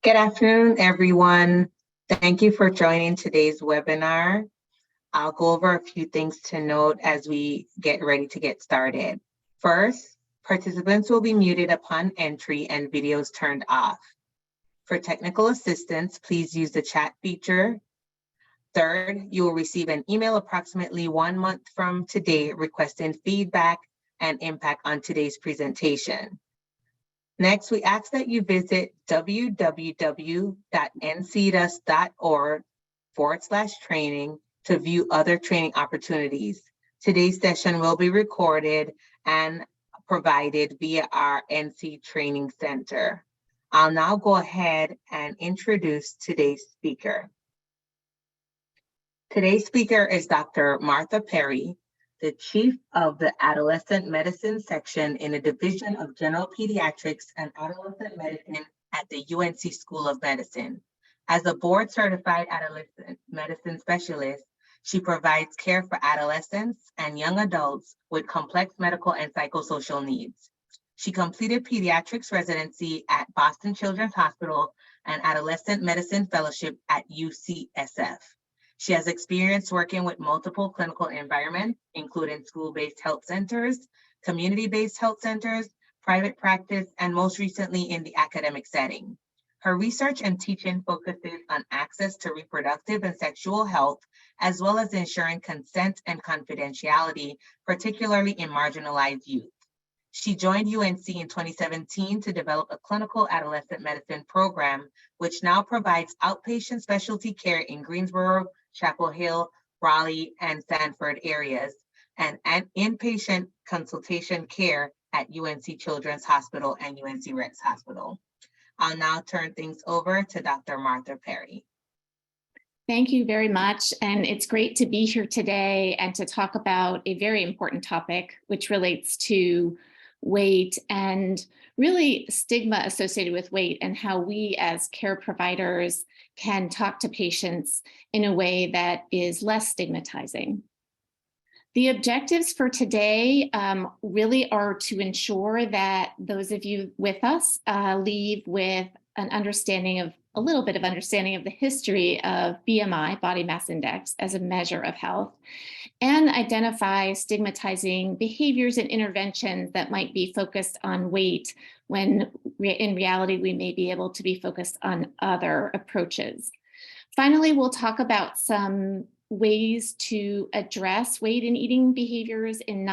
Good afternoon, everyone. Thank you for joining today's webinar. I'll go over a few things to note as we get ready to get started. First, participants will be muted upon entry and videos turned off. For technical assistance, please use the chat feature. Third, you will receive an email approximately 1 month from today requesting feedback and impact on today's presentation. Next, we ask that you visit www.ncdus.org/training to view other training opportunities. Today's session will be recorded and provided via our NC Training Center. I'll now go ahead and introduce today's speaker. Today's speaker is Dr. Martha Perry, the Chief of the Adolescent Medicine Section in the Division of General Pediatrics and Adolescent Medicine at the UNC School of Medicine. As a board-certified adolescent medicine specialist, she provides care for adolescents and young adults with complex medical and psychosocial needs. She completed pediatrics residency at Boston Children's Hospital and adolescent medicine fellowship at UCSF. She has experience working with multiple clinical environments, including school-based health centers, community-based health centers, private practice, and most recently in the academic setting. Her research and teaching focuses on access to reproductive and sexual health, as well as ensuring consent and confidentiality, particularly in marginalized youth. She joined UNC in 2017 to develop a clinical adolescent medicine program, which now provides outpatient specialty care in Greensboro, Chapel Hill, Raleigh, and Sanford areas, and inpatient consultation care at UNC Children's Hospital and UNC Rex Hospital. I'll now turn things over to Dr. Martha Perry. Thank you very much. And it's great to be here today and to talk about a very important topic, which relates to weight and really stigma associated with weight and how we as care providers can talk to patients in a way that is less stigmatizing. The objectives for today really are to ensure that those of you with us leave with an understanding of a little bit of understanding of the history of BMI, body mass index, as a measure of health, and identify stigmatizing behaviors and interventions that might be focused on weight when in reality we may be able to be focused on other approaches. Finally, we'll talk about some ways to address weight and eating behaviors in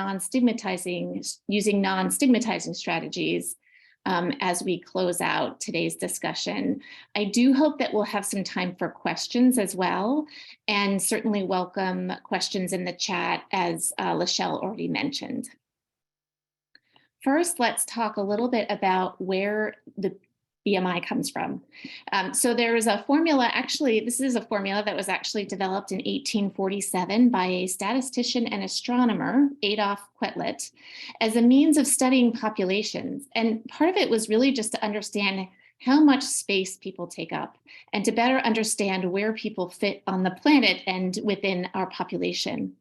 using non-stigmatizing strategies as we close out today's discussion. I do hope that we'll have some time for questions as well, and certainly welcome questions in the chat, as Lachelle already mentioned. First, let's talk a little bit about where the BMI comes from. So there is a formula, actually, this is a formula that was actually developed in 1847 by a statistician and astronomer, Adolf Quetelet, as a means of studying populations. And part of it was really just to understand how much space people take up and to better understand where people fit on the planet and within our population.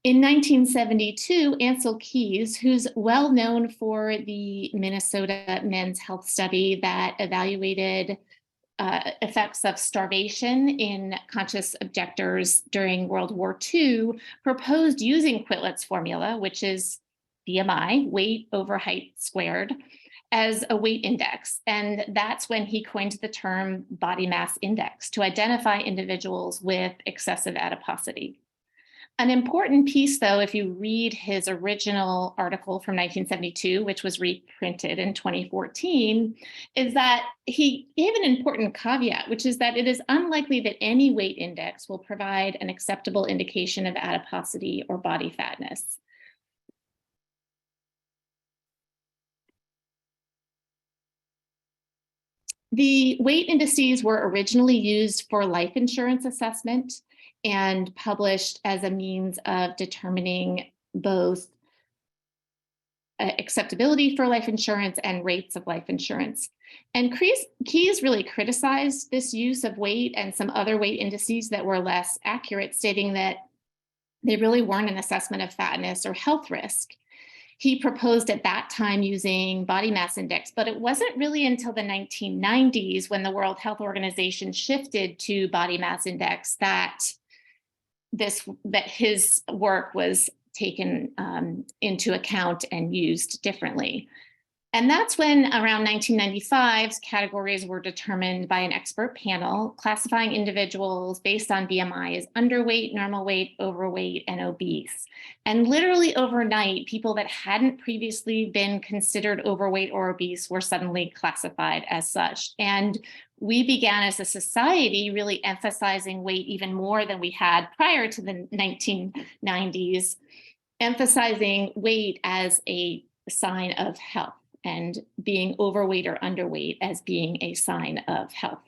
In 1972, Ansel Keys, who's well known for the Minnesota Men's Health Study that evaluated effects of starvation in conscious objectors during World War II, proposed using Quetelet's formula, which is BMI, weight over height squared, as a weight index. And that's when he coined the term body mass index to identify individuals with excessive adiposity. An important piece, though, if you read his original article from 1972, which was reprinted in 2014, is that he gave an important caveat, which is that it is unlikely that any weight index will provide an acceptable indication of adiposity or body fatness. The weight indices were originally used for life insurance assessment and published as a means of determining both acceptability for life insurance and rates of life insurance. And Keys really criticized this use of weight and some other weight indices that were less accurate, stating that they really weren't an assessment of fatness or health risk. He proposed at that time using body mass index, but it wasn't really until the 1990s when the World Health Organization shifted to body mass index that his work was taken into account and used differently. And that's when, around 1995, categories were determined by an expert panel classifying individuals based on BMI as underweight, normal weight, overweight, and obese. And literally overnight, people that hadn't previously been considered overweight or obese were suddenly classified as such. And we began as a society really emphasizing weight even more than we had prior to the 1990s, emphasizing weight as a sign of health, and being overweight or underweight as being a sign of health.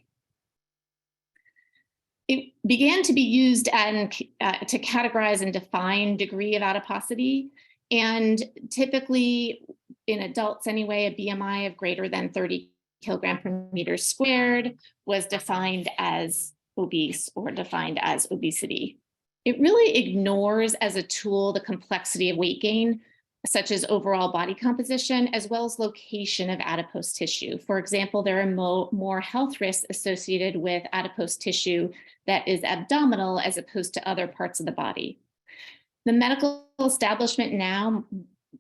It began to be used to categorize and define degree of adiposity. And typically, in adults anyway, a BMI of greater than 30 kilogram per meter squared was defined as obese or defined as obesity. It really ignores as a tool the complexity of weight gain, such as overall body composition, as well as location of adipose tissue. For example, there are more health risks associated with adipose tissue that is abdominal as opposed to other parts of the body. The medical establishment now,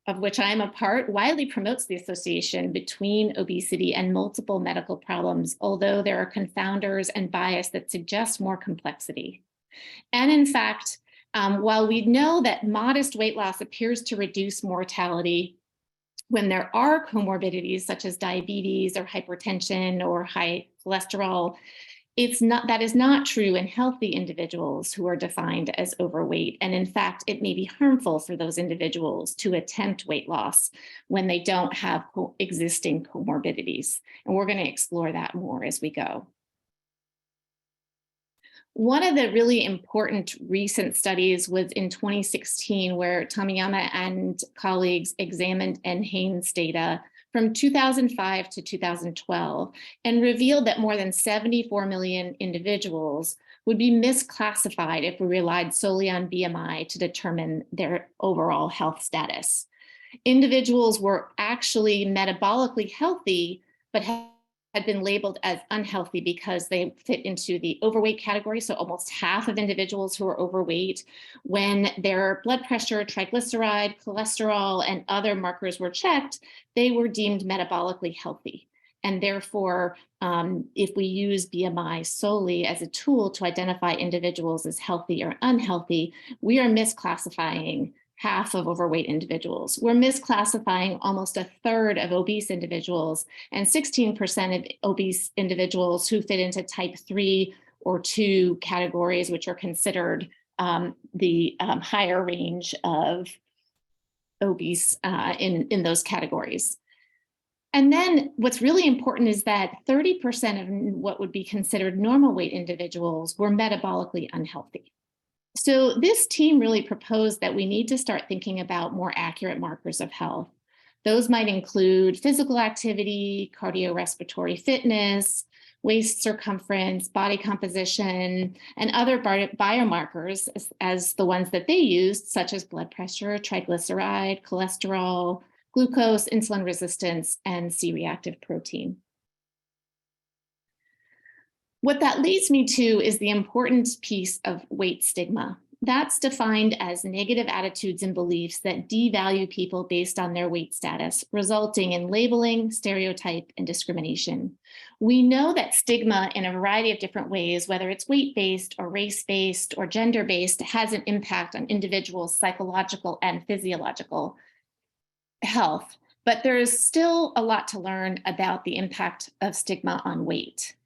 of which I am a part, widely promotes the association between obesity and multiple medical problems, although there are confounders and bias that suggest more complexity. And in fact, while we know that modest weight loss appears to reduce mortality when there are comorbidities such as diabetes or hypertension or high cholesterol, that is not true in healthy individuals who are defined as overweight. And in fact, it may be harmful for those individuals to attempt weight loss when they don't have existing comorbidities. And we're going to explore that more as we go. One of the really important recent studies was in 2016, where Tamiyama and colleagues examined NHANES data from 2005 to 2012 and revealed that more than 74 million individuals would be misclassified if we relied solely on BMI to determine their overall health status. Individuals were actually metabolically healthy, but had been labeled as unhealthy because they fit into the overweight category. So almost half of individuals who are overweight, when their blood pressure, triglyceride, cholesterol, and other markers were checked, they were deemed metabolically healthy. And therefore, if we use BMI solely as a tool to identify individuals as healthy or unhealthy, we are misclassifying half of overweight individuals. We're misclassifying almost a third of obese individuals and 16% of obese individuals who fit into type 3 or 2 categories, which are considered the higher range of obese in those categories. And then what's really important is that 30% of what would be considered normal weight individuals were metabolically unhealthy. So this team really proposed that we need to start thinking about more accurate markers of health. Those might include physical activity, cardiorespiratory fitness, waist circumference, body composition, and other biomarkers as the ones that they used, such as blood pressure, triglyceride, cholesterol, glucose, insulin resistance, and C-reactive protein. What that leads me to is the important piece of weight stigma. That's defined as negative attitudes and beliefs that devalue people based on their weight status, resulting in labeling, stereotype, and discrimination. We know that stigma in a variety of different ways, whether it's weight-based or race-based or gender-based, has an impact on individuals' psychological and physiological health. But there is still a lot to learn about the impact of stigma on weight.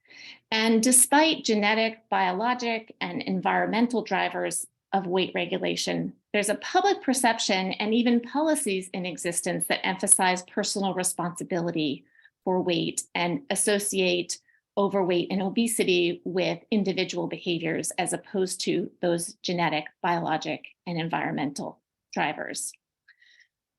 And despite genetic, biologic, and environmental drivers of weight regulation, there's a public perception and even policies in existence that emphasize personal responsibility for weight and associate overweight and obesity with individual behaviors as opposed to those genetic, biologic, and environmental drivers.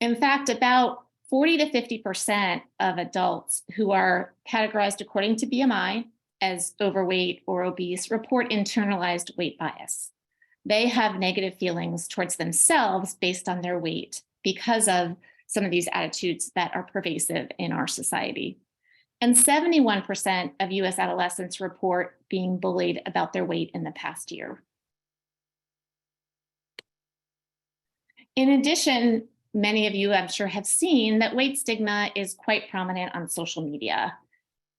In fact, about 40 to 50% of adults who are categorized according to BMI as overweight or obese report internalized weight bias. They have negative feelings towards themselves based on their weight because of some of these attitudes that are pervasive in our society. And 71% of US adolescents report being bullied about their weight in the past year. In addition, many of you, I'm sure, have seen that weight stigma is quite prominent on social media.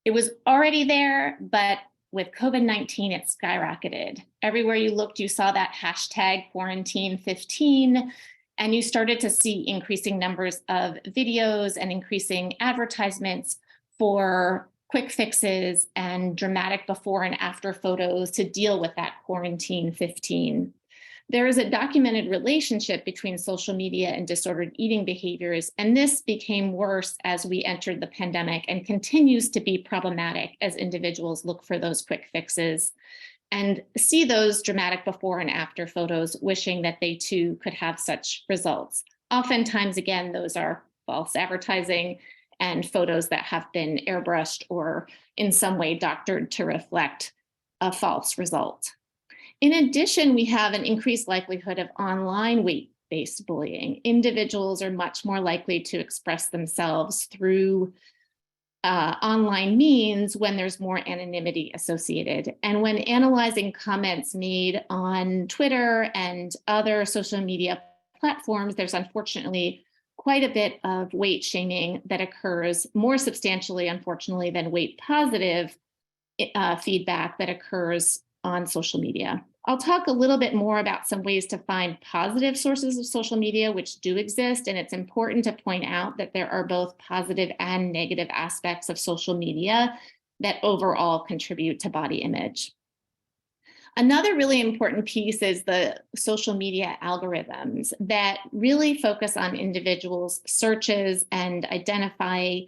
It was already there, but with COVID-19, it skyrocketed. Everywhere you looked, you saw that hashtag quarantine15, and you started to see increasing numbers of videos and increasing advertisements for quick fixes and dramatic before and after photos to deal with that quarantine 15. There is a documented relationship between social media and disordered eating behaviors, and this became worse as we entered the pandemic and continues to be problematic as individuals look for those quick fixes and see those dramatic before and after photos, wishing that they too could have such results. Oftentimes, again, those are false advertising and photos that have been airbrushed or in some way doctored to reflect a false result. In addition, we have an increased likelihood of online weight-based bullying. Individuals are much more likely to express themselves through online means when there's more anonymity associated. And when analyzing comments made on Twitter and other social media platforms, there's unfortunately quite a bit of weight shaming that occurs more substantially, unfortunately, than weight positive feedback that occurs on social media. I'll talk a little bit more about some ways to find positive sources of social media, which do exist, and it's important to point out that there are both positive and negative aspects of social media that overall contribute to body image. Another really important piece is the social media algorithms that really focus on individuals' searches and identify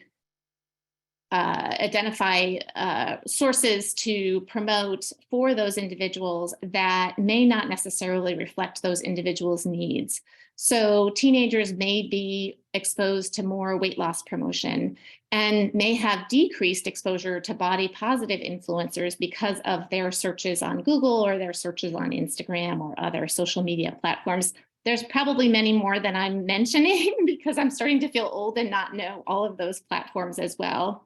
sources to promote for those individuals that may not necessarily reflect those individuals' needs. So teenagers may be exposed to more weight loss promotion and may have decreased exposure to body positive influencers because of their searches on Google or their searches on Instagram or other social media platforms. There's probably many more than I'm mentioning because I'm starting to feel old and not know all of those platforms as well.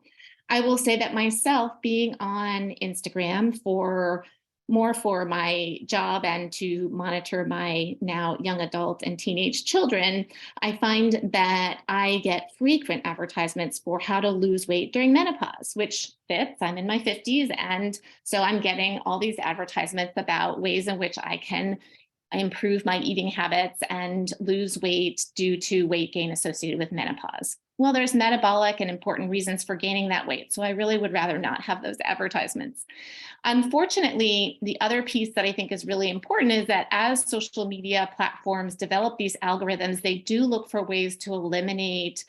I will say that myself, being on Instagram for my job and to monitor my now young adult and teenage children, I find that I get frequent advertisements for how to lose weight during menopause, which fits. I'm in my 50s, and so I'm getting all these advertisements about ways in which I can improve my eating habits and lose weight due to weight gain associated with menopause. Well, there's metabolic and important reasons for gaining that weight, so I really would rather not have those advertisements. Unfortunately, the other piece that I think is really important is that as social media platforms develop these algorithms, they do look for ways to eliminate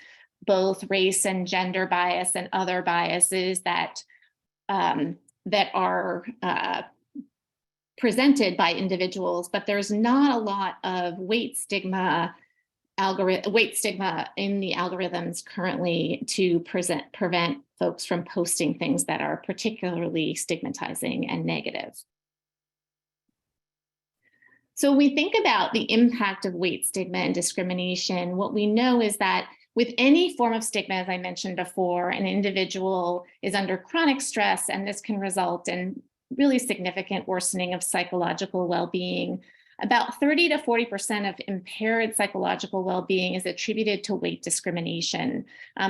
both race and gender bias and other biases that are presented by individuals, but there's not a lot of weight stigma in the algorithms currently to prevent folks from posting things that are particularly stigmatizing and negative. So when we think about the impact of weight stigma and discrimination, what we know is that with any form of stigma, as I mentioned before, an individual is under chronic stress, and this can result in really significant worsening of psychological well-being. About 30 to 40% of impaired psychological well-being is attributed to weight discrimination.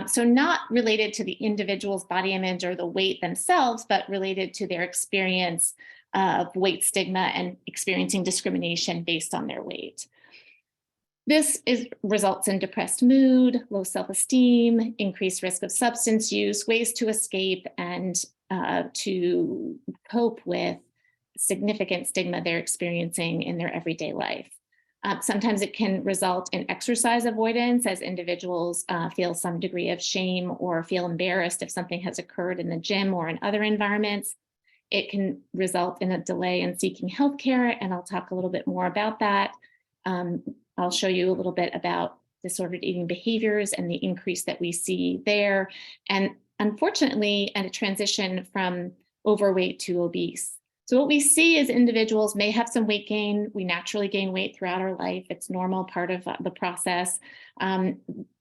So not related to the individual's body image or the weight themselves, but related to their experience of weight stigma and experiencing discrimination based on their weight. This results in depressed mood, low self-esteem, increased risk of substance use, ways to escape and to cope with significant stigma they're experiencing in their everyday life. Sometimes it can result in exercise avoidance as individuals feel some degree of shame or feel embarrassed if something has occurred in the gym or in other environments. It can result in a delay in seeking healthcare, and I'll talk a little bit more about that. I'll show you a little bit about disordered eating behaviors and the increase that we see there. And unfortunately, at a transition from overweight to obese. So what we see is individuals may have some weight gain. We naturally gain weight throughout our life. It's normal part of the process.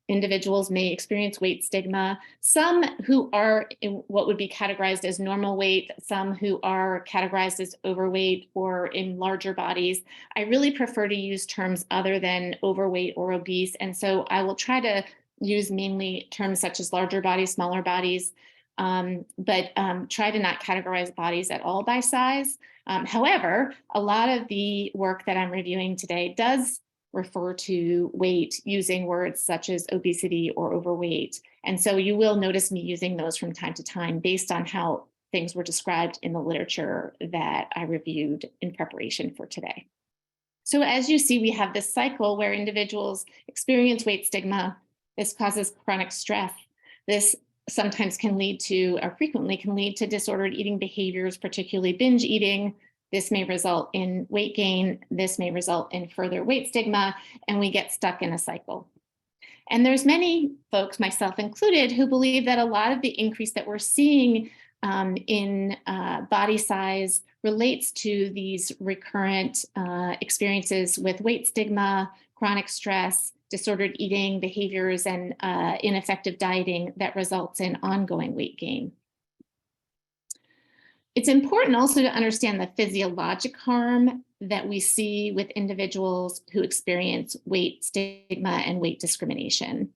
individuals may experience weight stigma, some who are in what would be categorized as normal weight, some who are categorized as overweight or in larger bodies. I really prefer to use terms other than overweight or obese. And so I will try to use mainly terms such as larger bodies, smaller bodies, but try to not categorize bodies at all by size. However, a lot of the work that I'm reviewing today does refer to weight using words such as obesity or overweight. And so you will notice me using those from time to time based on how things were described in the literature that I reviewed in preparation for today. So as you see, we have this cycle where individuals experience weight stigma. This causes chronic stress. This sometimes can lead to, or frequently can lead to, disordered eating behaviors, particularly binge eating. This may result in weight gain. This may result in further weight stigma, and we get stuck in a cycle. And there's many folks, myself included, who believe that a lot of the increase that we're seeing in body size relates to these recurrent experiences with weight stigma, chronic stress, disordered eating behaviors, and ineffective dieting that results in ongoing weight gain. It's important also to understand the physiologic harm that we see with individuals who experience weight stigma and weight discrimination.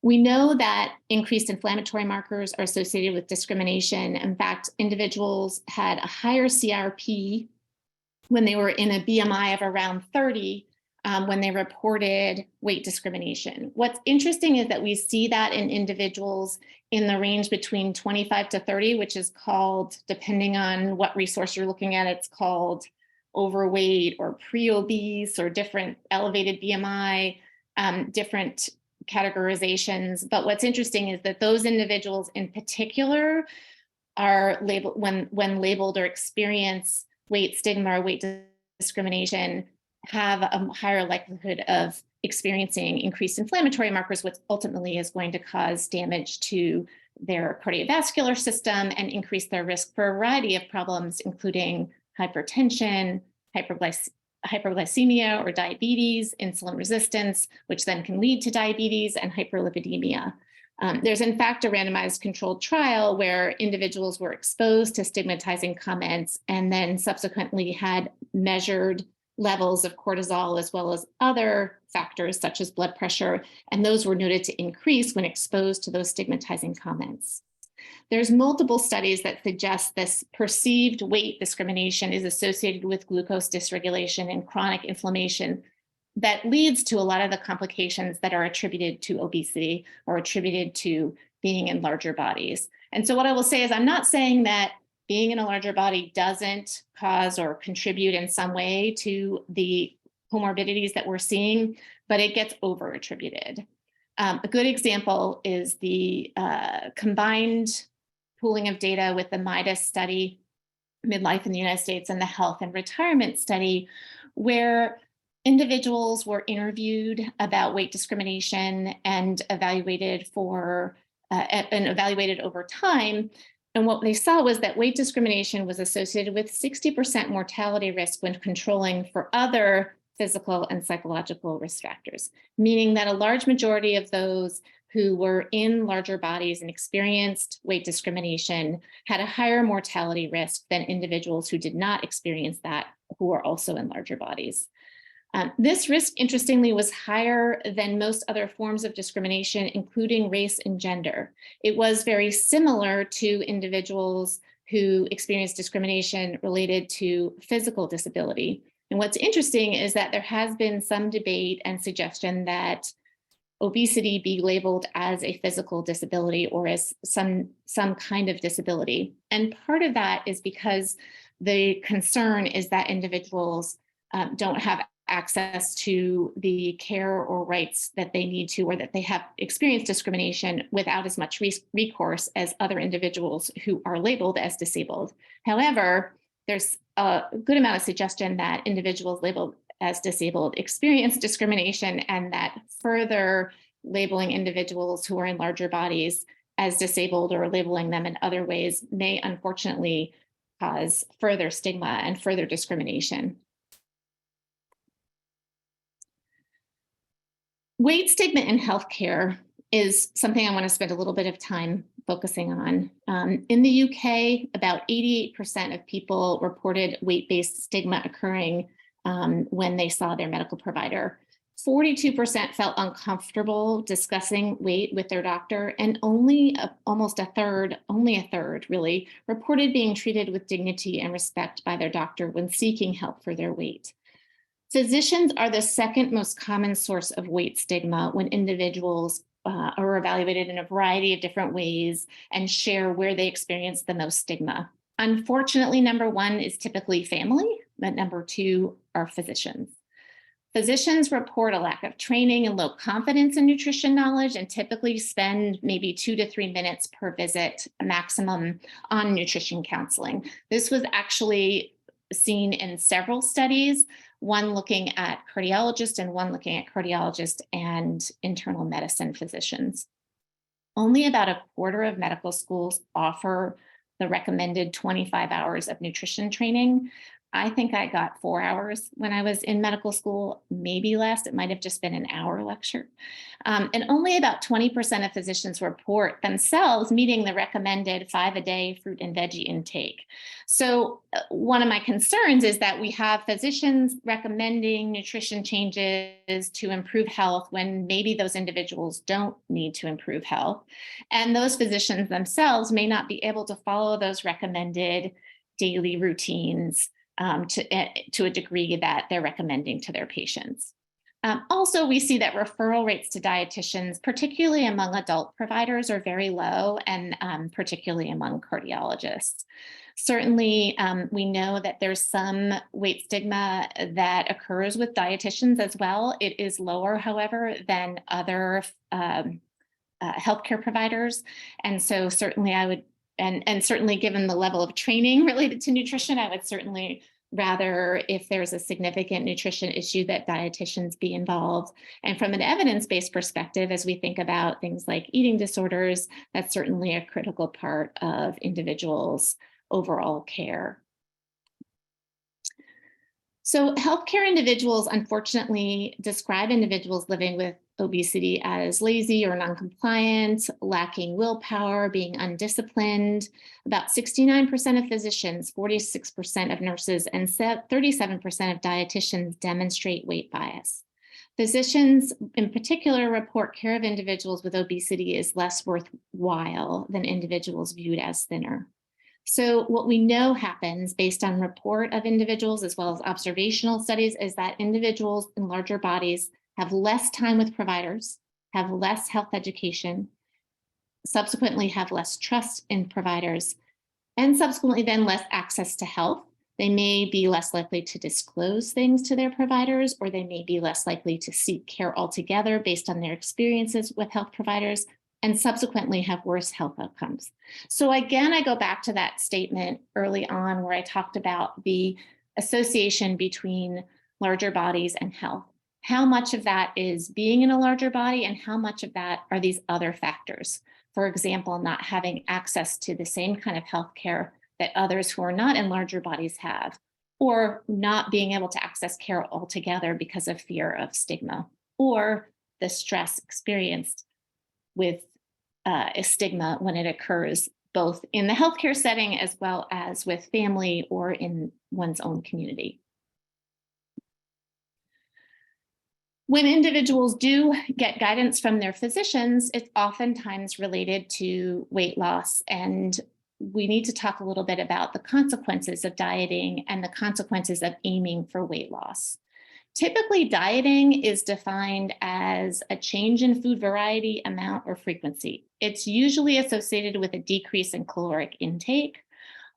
We know that increased inflammatory markers are associated with discrimination. In fact, individuals had a higher CRP when they were in a BMI of around 30 when they reported weight discrimination. What's interesting is that we see that in individuals in the range between 25 to 30, which is called, depending on what resource you're looking at, it's called overweight or pre-obese or different elevated BMI, different categorizations. But what's interesting is that those individuals in particular are labeled, when labeled or experience weight stigma or weight discrimination, have a higher likelihood of experiencing increased inflammatory markers, which ultimately is going to cause damage to their cardiovascular system and increase their risk for a variety of problems, including hypertension, hyperglycemia or diabetes, insulin resistance, which then can lead to diabetes, and hyperlipidemia. There's in fact a randomized controlled trial where individuals were exposed to stigmatizing comments and then subsequently had measured levels of cortisol as well as other factors such as blood pressure, and those were noted to increase when exposed to those stigmatizing comments. There's multiple studies that suggest this perceived weight discrimination is associated with glucose dysregulation and chronic inflammation that leads to a lot of the complications that are attributed to obesity or attributed to being in larger bodies. And so what I will say is I'm not saying that being in a larger body doesn't cause or contribute in some way to the comorbidities that we're seeing, but it gets over-attributed. A good example is the combined pooling of data with the MIDAS study, Midlife in the United States, and the Health and Retirement study, where individuals were interviewed about weight discrimination and evaluated over time. And what they saw was that weight discrimination was associated with 60% mortality risk when controlling for other physical and psychological risk factors, meaning that a large majority of those who were in larger bodies and experienced weight discrimination had a higher mortality risk than individuals who did not experience that, who were also in larger bodies. This risk, interestingly, was higher than most other forms of discrimination, including race and gender. It was very similar to individuals who experienced discrimination related to physical disability. And what's interesting is that there has been some debate and suggestion that obesity be labeled as a physical disability or as some kind of disability. And part of that is because the concern is that individuals don't have access to the care or rights that they need to, or that they have experienced discrimination without as much recourse as other individuals who are labeled as disabled. However, there's a good amount of suggestion that individuals labeled as disabled experience discrimination, and that further labeling individuals who are in larger bodies as disabled or labeling them in other ways may unfortunately cause further stigma and further discrimination. Weight stigma in healthcare is something I want to spend a little bit of time focusing on. In the UK, about 88% of people reported weight-based stigma occurring when they saw their medical provider. 42% felt uncomfortable discussing weight with their doctor, and only a third really, reported being treated with dignity and respect by their doctor when seeking help for their weight. Physicians are the second most common source of weight stigma when individuals are evaluated in a variety of different ways and share where they experience the most stigma. Unfortunately, number one is typically family, but number two are physicians. Physicians report a lack of training and low confidence in nutrition knowledge and typically spend maybe 2 to 3 minutes per visit maximum on nutrition counseling. This was actually seen in several studies, one looking at cardiologists and one looking at cardiologists and internal medicine physicians. Only about a quarter of medical schools offer the recommended 25 hours of nutrition training. I think I got 4 hours when I was in medical school, maybe less. It might have just been an hour lecture. And only about 20% of physicians report themselves meeting the recommended 5-a-day fruit and veggie intake. So one of my concerns is that we have physicians recommending nutrition changes to improve health when maybe those individuals don't need to improve health. And those physicians themselves may not be able to follow those recommended daily routines to a degree that they're recommending to their patients. Also, we see that referral rates to dietitians, particularly among adult providers, are very low, and particularly among cardiologists. Certainly, we know that there's some weight stigma that occurs with dietitians as well. It is lower, however, than other healthcare providers. And so certainly I would, and certainly given the level of training related to nutrition, I would certainly rather, if there's a significant nutrition issue, that dietitians be involved. And from an evidence-based perspective, as we think about things like eating disorders, that's certainly a critical part of individuals' overall care. So healthcare individuals, unfortunately, describe individuals living with obesity as lazy or non-compliant, lacking willpower, being undisciplined. About 69% of physicians, 46% of nurses, and 37% of dietitians demonstrate weight bias. Physicians, in particular, report care of individuals with obesity is less worthwhile than individuals viewed as thinner. So what we know happens based on report of individuals as well as observational studies is that individuals in larger bodies have less time with providers, have less health education, subsequently have less trust in providers, and subsequently then less access to health. They may be less likely to disclose things to their providers, or they may be less likely to seek care altogether based on their experiences with health providers, and subsequently have worse health outcomes. So again, I go back to that statement early on where I talked about the association between larger bodies and health. How much of that is being in a larger body and how much of that are these other factors? For example, not having access to the same kind of healthcare that others who are not in larger bodies have, or not being able to access care altogether because of fear of stigma, or the stress experienced with a stigma when it occurs both in the healthcare setting as well as with family or in one's own community. When individuals do get guidance from their physicians, it's oftentimes related to weight loss. And we need to talk a little bit about the consequences of dieting and the consequences of aiming for weight loss. Typically, dieting is defined as a change in food variety, amount, or frequency. It's usually associated with a decrease in caloric intake.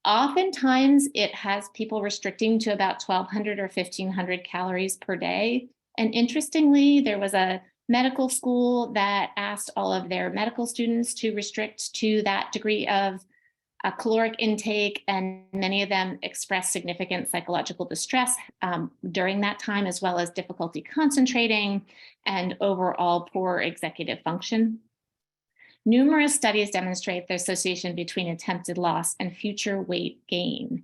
Oftentimes, it has people restricting to about 1,200 or 1,500 calories per day. And interestingly, there was a medical school that asked all of their medical students to restrict to that degree of caloric intake, and many of them expressed significant psychological distress during that time, as well as difficulty concentrating and overall poor executive function. Numerous studies demonstrate the association between attempted loss and future weight gain.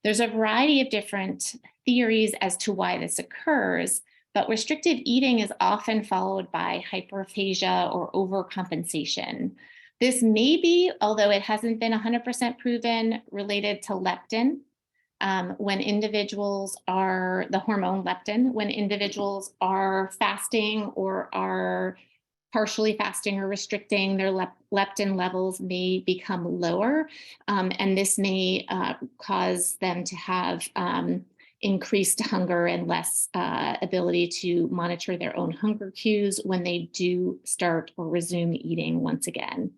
There's a variety of different theories as to why this occurs. But restrictive eating is often followed by hyperphagia or overcompensation. This may be, although it hasn't been 100% proven, related to leptin. When individuals are, the hormone leptin, when individuals are fasting or are partially fasting or restricting, their leptin levels may become lower, and this may cause them to have increased hunger and less ability to monitor their own hunger cues when they do start or resume eating once again.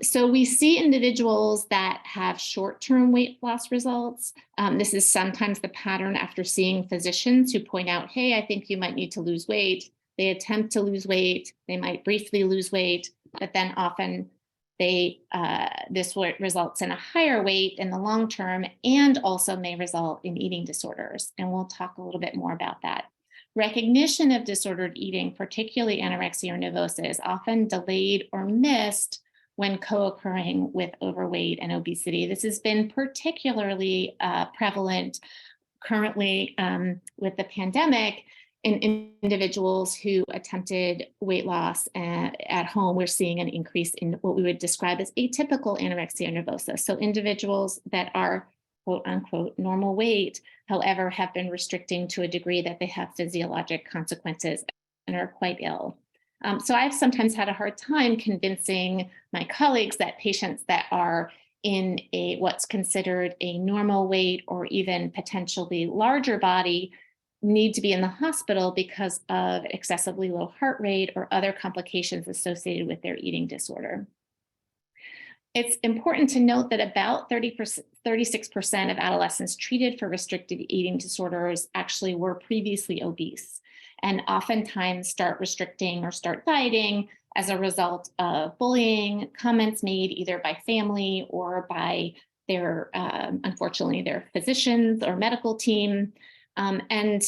So we see individuals that have short-term weight loss results. This is sometimes the pattern after seeing physicians who point out, hey, I think you might need to lose weight. They attempt to lose weight. They might briefly lose weight, but then often this results in a higher weight in the long term and also may result in eating disorders. And we'll talk a little bit more about that. Recognition of disordered eating, particularly anorexia or nervosa, is often delayed or missed when co-occurring with overweight and obesity. This has been particularly prevalent currently with the pandemic in individuals who attempted weight loss at home. We're seeing an increase in what we would describe as atypical anorexia nervosa. So individuals that are quote unquote normal weight, however, have been restricting to a degree that they have physiologic consequences and are quite ill. So I've sometimes had a hard time convincing my colleagues that patients that are in what's considered a normal weight or even potentially larger body need to be in the hospital because of excessively low heart rate or other complications associated with their eating disorder. It's important to note that about 36% of adolescents treated for restrictive eating disorders actually were previously obese, and oftentimes start restricting or start dieting as a result of bullying, comments made either by family or by their, unfortunately, their physicians or medical team. And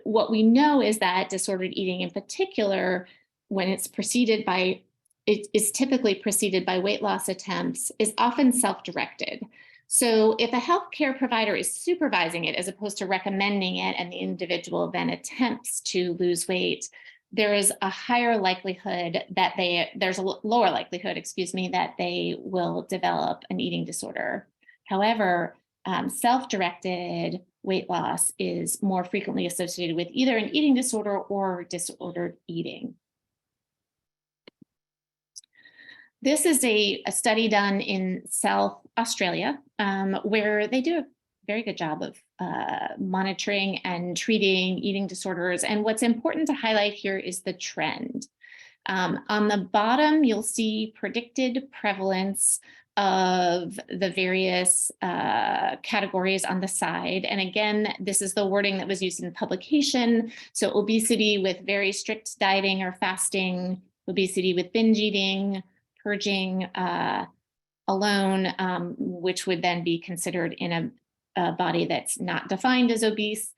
what we know is that disordered eating in particular, when it's preceded by, it is typically preceded by weight loss attempts, is often self-directed. So if a healthcare provider is supervising it as opposed to recommending it and the individual then attempts to lose weight, there is a higher likelihood that there's a lower likelihood, that they will develop an eating disorder. However, self-directed weight loss is more frequently associated with either an eating disorder or disordered eating. This is a study done in South Australia, where they do a very good job of monitoring and treating eating disorders. And what's important to highlight here is the trend. On the bottom, you'll see predicted prevalence of the various categories on the side. And again, this is the wording that was used in the publication. So obesity with very strict dieting or fasting, obesity with binge eating, purging alone, which would then be considered in a body that's not defined as obese,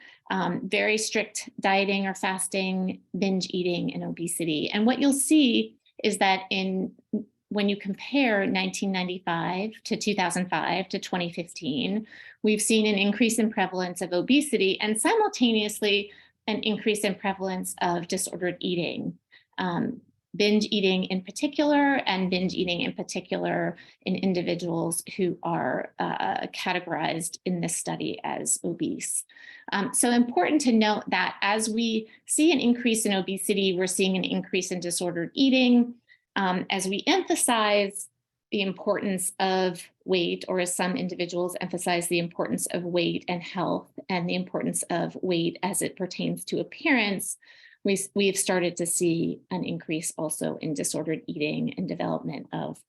very strict dieting or fasting, binge eating, and obesity. And what you'll see is that when you compare 1995 to 2005 to 2015, we've seen an increase in prevalence of obesity and simultaneously an increase in prevalence of disordered eating. Binge eating in particular, and binge eating in particular in individuals who are categorized in this study as obese. So important to note that as we see an increase in obesity, we're seeing an increase in disordered eating. As we emphasize the importance of weight, or as some individuals emphasize the importance of weight and health and the importance of weight as it pertains to appearance, we've started to see an increase also in disordered eating and development of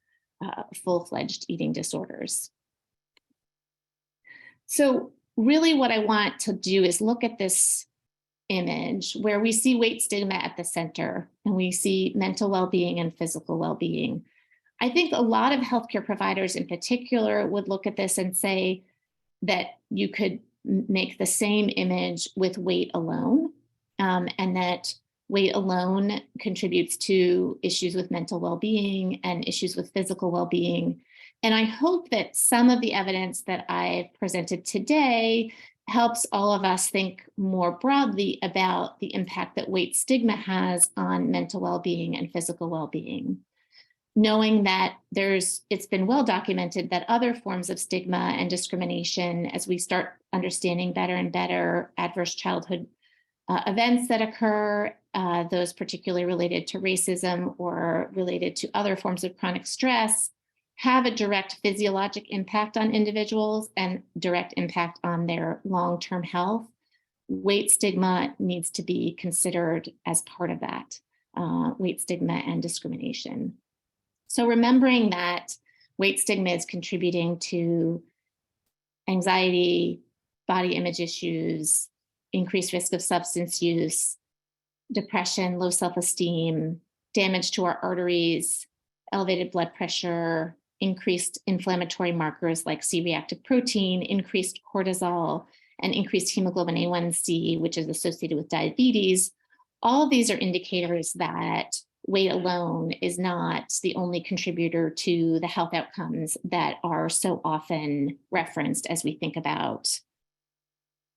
full-fledged eating disorders. So really what I want to do is look at this image where we see weight stigma at the center and we see mental well-being and physical well-being. I think a lot of healthcare providers in particular would look at this and say that you could make the same image with weight alone. And that weight alone contributes to issues with mental well-being and issues with physical well-being. And I hope that some of the evidence that I've presented today helps all of us think more broadly about the impact that weight stigma has on mental well-being and physical well-being. Knowing that it's been well documented that other forms of stigma and discrimination, as we start understanding better and better adverse childhood events that occur, those particularly related to racism or related to other forms of chronic stress, have a direct physiologic impact on individuals and direct impact on their long-term health. Weight stigma needs to be considered as part of that, weight stigma and discrimination. So remembering that weight stigma is contributing to anxiety, body image issues, increased risk of substance use, depression, low self-esteem, damage to our arteries, elevated blood pressure, increased inflammatory markers like C-reactive protein, increased cortisol, and increased hemoglobin A1C, which is associated with diabetes. All of these are indicators that weight alone is not the only contributor to the health outcomes that are so often referenced as we think about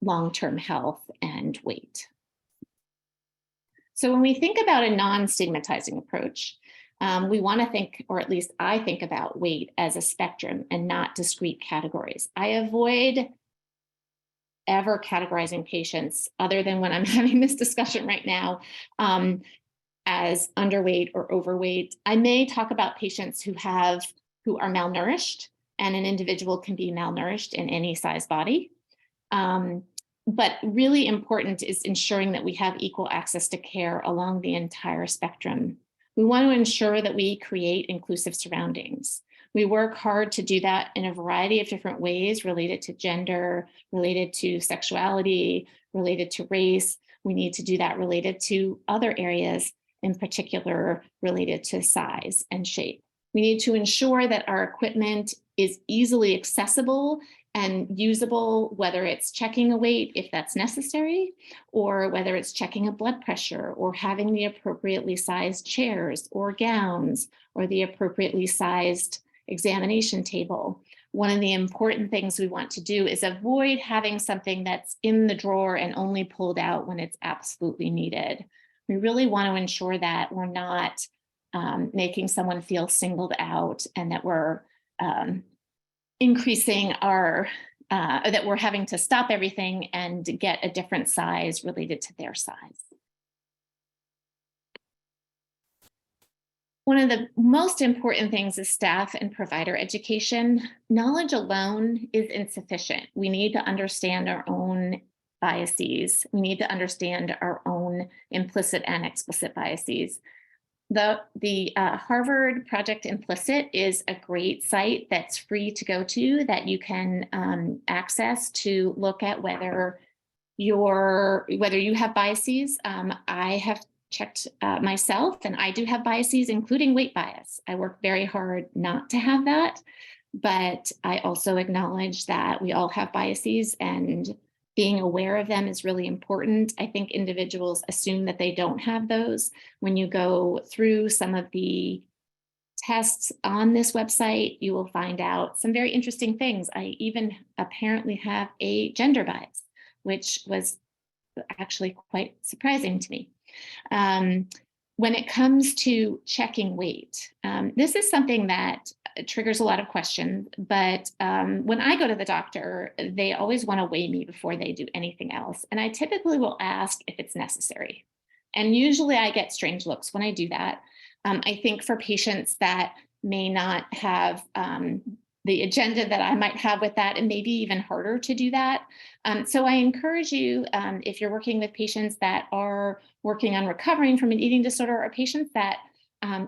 long-term health and weight. So when we think about a non-stigmatizing approach, we want to think, or at least I think about weight as a spectrum and not discrete categories. I avoid ever categorizing patients, other than when I'm having this discussion right now, as underweight or overweight. I may talk about patients who are malnourished, and an individual can be malnourished in any size body. But really important is ensuring that we have equal access to care along the entire spectrum. We want to ensure that we create inclusive surroundings. We work hard to do that in a variety of different ways related to gender, related to sexuality, related to race. We need to do that related to other areas, in particular related to size and shape. We need to ensure that our equipment is easily accessible and usable, whether it's checking a weight if that's necessary, or whether it's checking a blood pressure, or having the appropriately sized chairs or gowns, or the appropriately sized examination table. One of the important things we want to do is avoid having something that's in the drawer and only pulled out when it's absolutely needed. We really want to ensure that we're not making someone feel singled out, and that we're increasing our, that we're having to stop everything and get a different size related to their size. One of the most important things is staff and provider education. Knowledge alone is insufficient. We need to understand our own biases. We need to understand our own implicit and explicit biases. The Harvard Project Implicit is a great site that's free to go to, that you can access to look at whether you have biases. I have checked myself, and I do have biases, including weight bias. I work very hard not to have that, but I also acknowledge that we all have biases, and being aware of them is really important. I think individuals assume that they don't have those. When you go through some of the tests on this website, you will find out some very interesting things. I even apparently have a gender bias, which was actually quite surprising to me. When it comes to checking weight, this is something that triggers a lot of questions, but when I go to the doctor, they always want to weigh me before they do anything else. And I typically will ask if it's necessary. And usually I get strange looks when I do that. I think for patients that may not have the agenda that I might have with that, it may be even harder to do that. So I encourage you, if you're working with patients that are working on recovering from an eating disorder, or patients that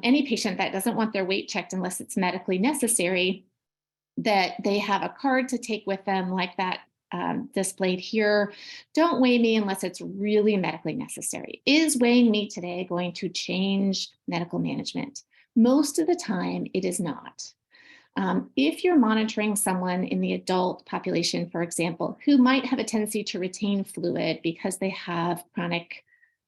any patient that doesn't want their weight checked unless it's medically necessary, that they have a card to take with them like that displayed here. Don't weigh me unless it's really medically necessary. Is weighing me today going to change medical management? Most of the time, it is not. If you're monitoring someone in the adult population, for example, who might have a tendency to retain fluid because they have chronic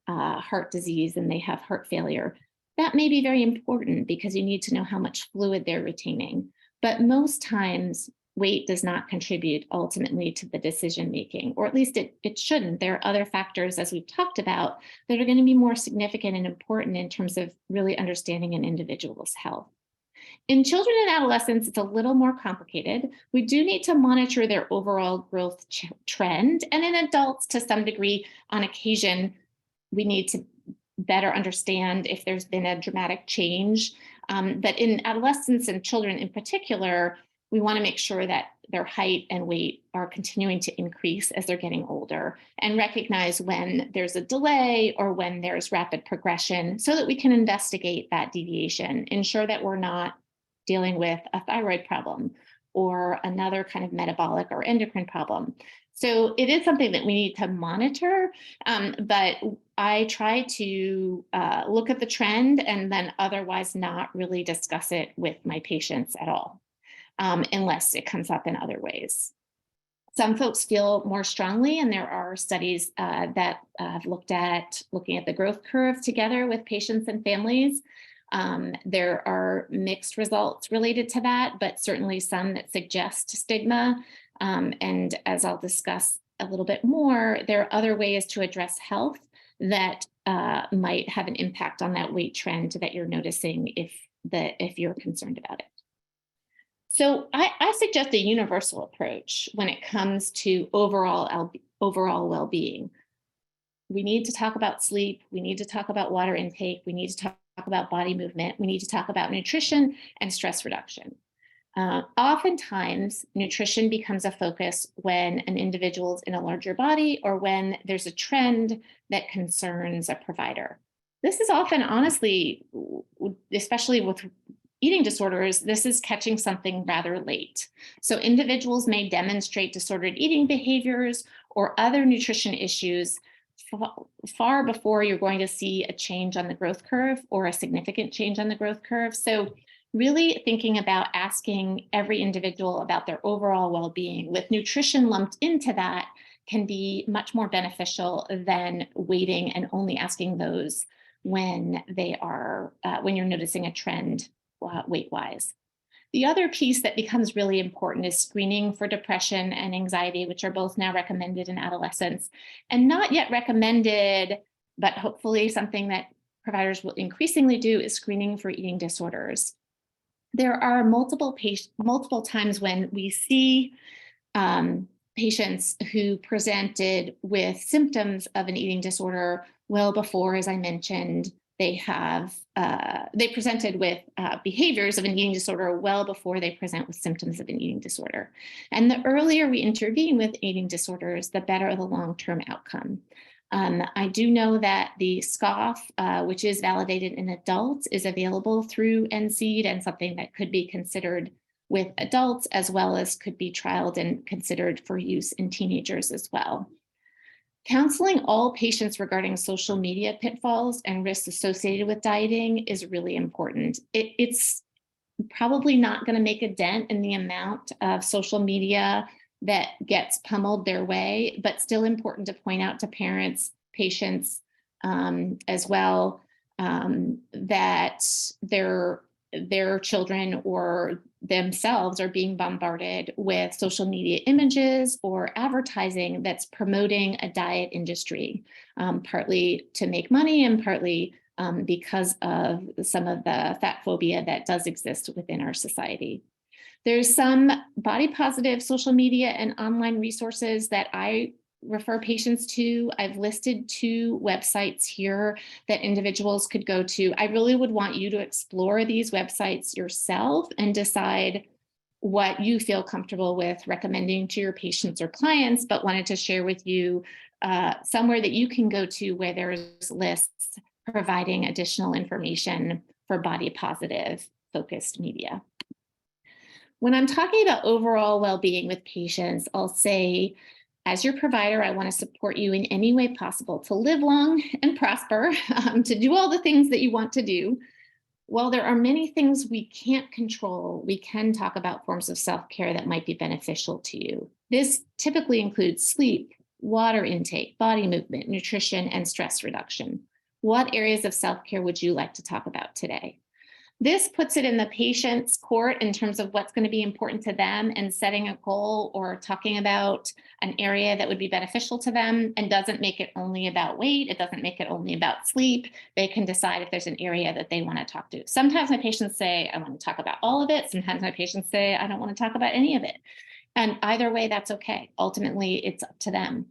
heart disease and they have heart failure, that may be very important because you need to know how much fluid they're retaining. But most times, weight does not contribute ultimately to the decision making, or at least it shouldn't. There are other factors, as we've talked about, that are going to be more significant and important in terms of really understanding an individual's health. In children and adolescents, it's a little more complicated. We do need to monitor their overall growth trend. And in adults, to some degree, on occasion, we need to better understand if there's been a dramatic change. But in adolescents and children in particular, we want to make sure that their height and weight are continuing to increase as they're getting older, and recognize when there's a delay or when there's rapid progression so that we can investigate that deviation, ensure that we're not dealing with a thyroid problem or another kind of metabolic or endocrine problem. So it is something that we need to monitor, but I try to look at the trend and then otherwise not really discuss it with my patients at all, unless it comes up in other ways. Some folks feel more strongly, and there are studies that have looking at the growth curve together with patients and families. There are mixed results related to that, but certainly some that suggest stigma. And as I'll discuss a little bit more, there are other ways to address health that might have an impact on that weight trend that you're noticing if you're concerned about it. So I suggest a universal approach when it comes to overall well-being. We need to talk about sleep. We need to talk about water intake. We need to talk about body movement. We need to talk about nutrition and stress reduction. Oftentimes, nutrition becomes a focus when an individual is in a larger body or when there's a trend that concerns a provider. This is often, honestly, especially with eating disorders, this is catching something rather late. So individuals may demonstrate disordered eating behaviors or other nutrition issues far before you're going to see a change on the growth curve or a significant change on the growth curve. So really thinking about asking every individual about their overall well-being with nutrition lumped into that can be much more beneficial than waiting and only asking those when you're noticing a trend weight-wise. The other piece that becomes really important is screening for depression and anxiety, which are both now recommended in adolescents, and not yet recommended, but hopefully something that providers will increasingly do is screening for eating disorders. There are multiple times when we see patients who presented with symptoms of an eating disorder well before, as I mentioned, they presented with behaviors of an eating disorder well before they present with symptoms of an eating disorder. And the earlier we intervene with eating disorders, the better the long-term outcome. I do know that the SCOFF, which is validated in adults, is available through NSEED and something that could be considered with adults, as well as could be trialed and considered for use in teenagers as well. Counseling all patients regarding social media pitfalls and risks associated with dieting is really important. It's probably not going to make a dent in the amount of social media that gets pummeled their way, but still important to point out to parents, patients as well, that their children or themselves are being bombarded with social media images or advertising that's promoting a diet industry, partly to make money and partly because of some of the fat phobia that does exist within our society. There's some body positive social media and online resources that I refer patients to. I've listed 2 websites here that individuals could go to. I really would want you to explore these websites yourself and decide what you feel comfortable with recommending to your patients or clients, but wanted to share with you somewhere that you can go to where there's lists providing additional information for body positive focused media. When I'm talking about overall well-being with patients, I'll say, as your provider, I want to support you in any way possible to live long and prosper, to do all the things that you want to do. While there are many things we can't control, we can talk about forms of self-care that might be beneficial to you. This typically includes sleep, water intake, body movement, nutrition, and stress reduction. What areas of self-care would you like to talk about today? This puts it in the patient's court in terms of what's going to be important to them and setting a goal or talking about an area that would be beneficial to them, and doesn't make it only about weight. It doesn't make it only about sleep. They can decide if there's an area that they want to talk to. Sometimes my patients say, I want to talk about all of it. Sometimes my patients say, I don't want to talk about any of it. And either way, that's okay. Ultimately, it's up to them.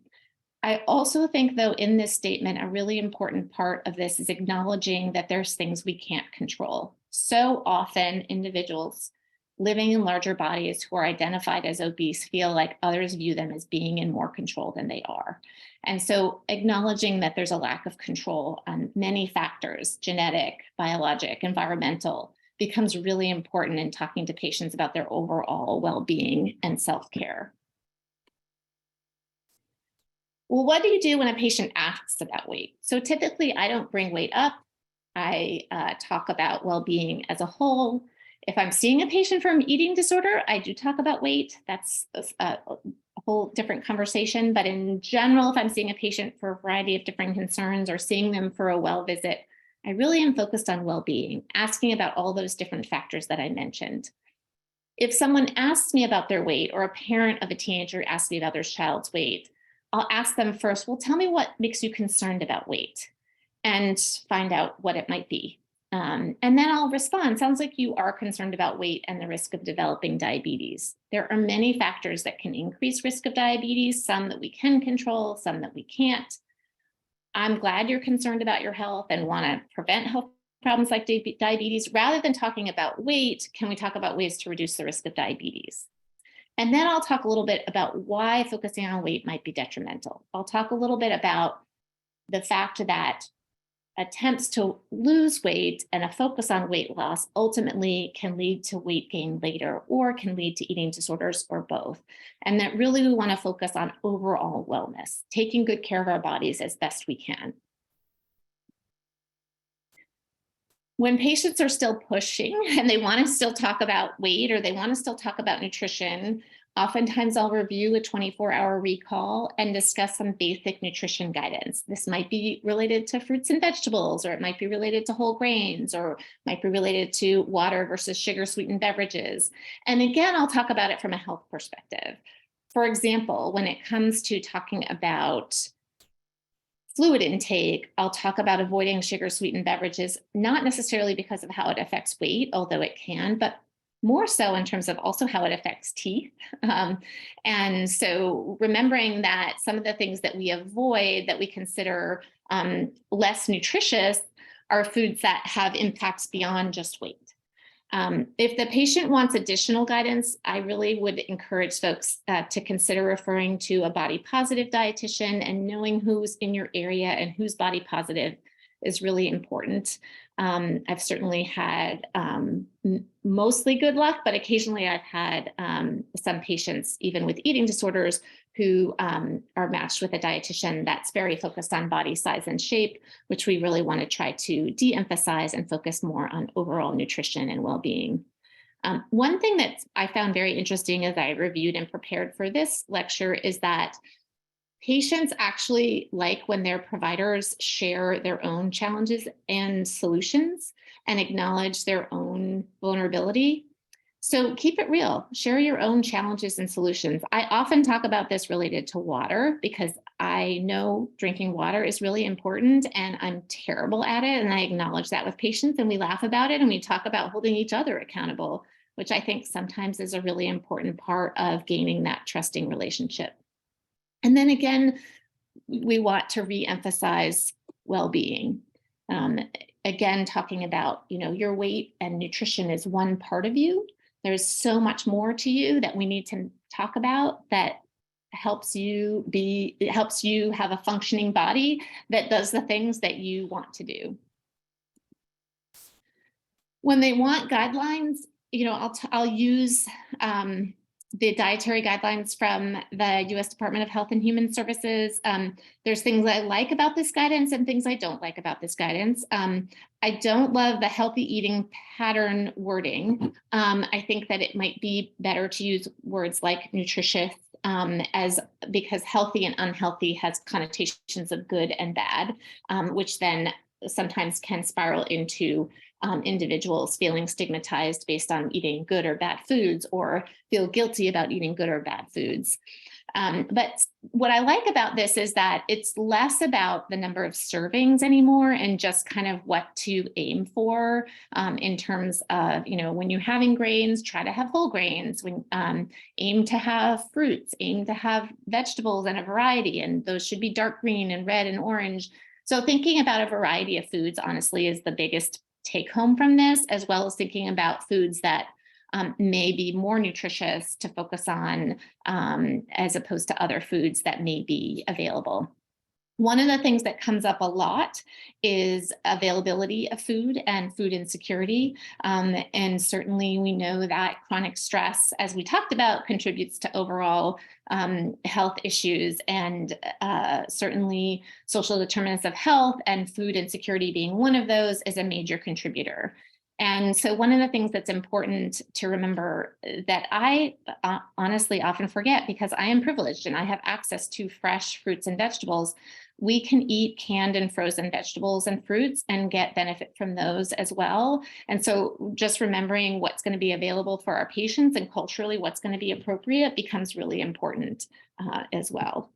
I also think, though, in this statement, a really important part of this is acknowledging that there's things we can't control. So often, individuals living in larger bodies who are identified as obese feel like others view them as being in more control than they are. And so acknowledging that there's a lack of control on many factors, genetic, biologic, environmental, becomes really important in talking to patients about their overall well-being and self-care. Well, what do you do when a patient asks about weight? So typically, I don't bring weight up. I talk about well-being as a whole. If I'm seeing a patient for an eating disorder, I do talk about weight. That's a whole different conversation. But in general, if I'm seeing a patient for a variety of different concerns or seeing them for a well visit, I really am focused on well-being, asking about all those different factors that I mentioned. If someone asks me about their weight, or a parent of a teenager asks me about their child's weight, I'll ask them first, well, tell me what makes you concerned about weight, and find out what it might be. And then I'll respond, sounds like you are concerned about weight and the risk of developing diabetes. There are many factors that can increase risk of diabetes, some that we can control, some that we can't. I'm glad you're concerned about your health and want to prevent health problems like diabetes. Rather than talking about weight, can we talk about ways to reduce the risk of diabetes? And then I'll talk a little bit about why focusing on weight might be detrimental. I'll talk a little bit about the fact that attempts to lose weight and a focus on weight loss ultimately can lead to weight gain later, or can lead to eating disorders, or both. And that really we want to focus on overall wellness, taking good care of our bodies as best we can. When patients are still pushing and they want to still talk about weight, or they want to still talk about nutrition, oftentimes I'll review a 24-hour recall and discuss some basic nutrition guidance. This might be related to fruits and vegetables, or it might be related to whole grains, or might be related to water versus sugar sweetened beverages. And again, I'll talk about it from a health perspective. For example, when it comes to talking about fluid intake, I'll talk about avoiding sugar sweetened beverages, not necessarily because of how it affects weight, although it can, but more so in terms of also how it affects teeth. And so remembering that some of the things that we avoid, that we consider less nutritious, are foods that have impacts beyond just weight. If the patient wants additional guidance, I really would encourage folks to consider referring to a body positive dietitian, and knowing who's in your area and who's body positive is really important. I've certainly had mostly good luck, but occasionally I've had some patients, even with eating disorders, who are matched with a dietitian that's very focused on body size and shape, which we really want to try to de-emphasize and focus more on overall nutrition and well-being. One thing that I found very interesting as I reviewed and prepared for this lecture is that patients actually like when their providers share their own challenges and solutions and acknowledge their own vulnerability. So keep it real, share your own challenges and solutions. I often talk about this related to water, because I know drinking water is really important and I'm terrible at it. And I acknowledge that with patients, and we laugh about it, and we talk about holding each other accountable, which I think sometimes is a really important part of gaining that trusting relationship. And then again, we want to re-emphasize well-being. Again, talking about, your weight and nutrition is one part of you. There's so much more to you that we need to talk about that helps you have a functioning body that does the things that you want to do. When they want guidelines, I'll use the dietary guidelines from the U.S. Department of Health and Human Services. There's things I like about this guidance and things I don't like about this guidance. I don't love the healthy eating pattern wording. I think that it might be better to use words like nutritious, because healthy and unhealthy has connotations of good and bad, which then sometimes can spiral into individuals feeling stigmatized based on eating good or bad foods, or feel guilty about eating good or bad foods. But what I like about this is that it's less about the number of servings anymore, and just kind of what to aim for in terms of, when you're having grains, try to have whole grains. When aim to have fruits, aim to have vegetables and a variety, and those should be dark green and red and orange. So thinking about a variety of foods, honestly, is the biggest take home from this, as well as thinking about foods that may be more nutritious to focus on as opposed to other foods that may be available. One of the things that comes up a lot is availability of food and food insecurity. And certainly we know that chronic stress, as we talked about, contributes to overall health issues, and certainly social determinants of health, and food insecurity being one of those, is a major contributor. And so one of the things that's important to remember that I honestly often forget, because I am privileged and I have access to fresh fruits and vegetables, we can eat canned and frozen vegetables and fruits and get benefit from those as well. And so just remembering what's going to be available for our patients, and culturally what's going to be appropriate, becomes really important as well.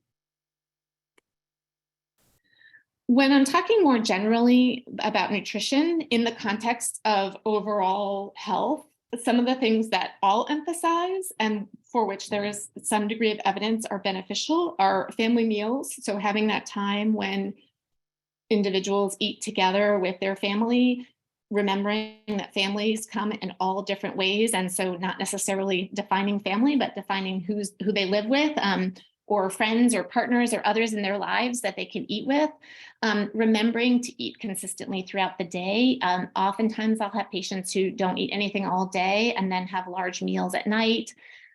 When I'm talking more generally about nutrition in the context of overall health, some of the things that I'll emphasize, and for which there is some degree of evidence are beneficial, are family meals. So having that time when individuals eat together with their family, remembering that families come in all different ways. And so not necessarily defining family, but defining who they live with, or friends or partners or others in their lives that they can eat with. Remembering to eat consistently throughout the day. Oftentimes I'll have patients who don't eat anything all day and then have large meals at night.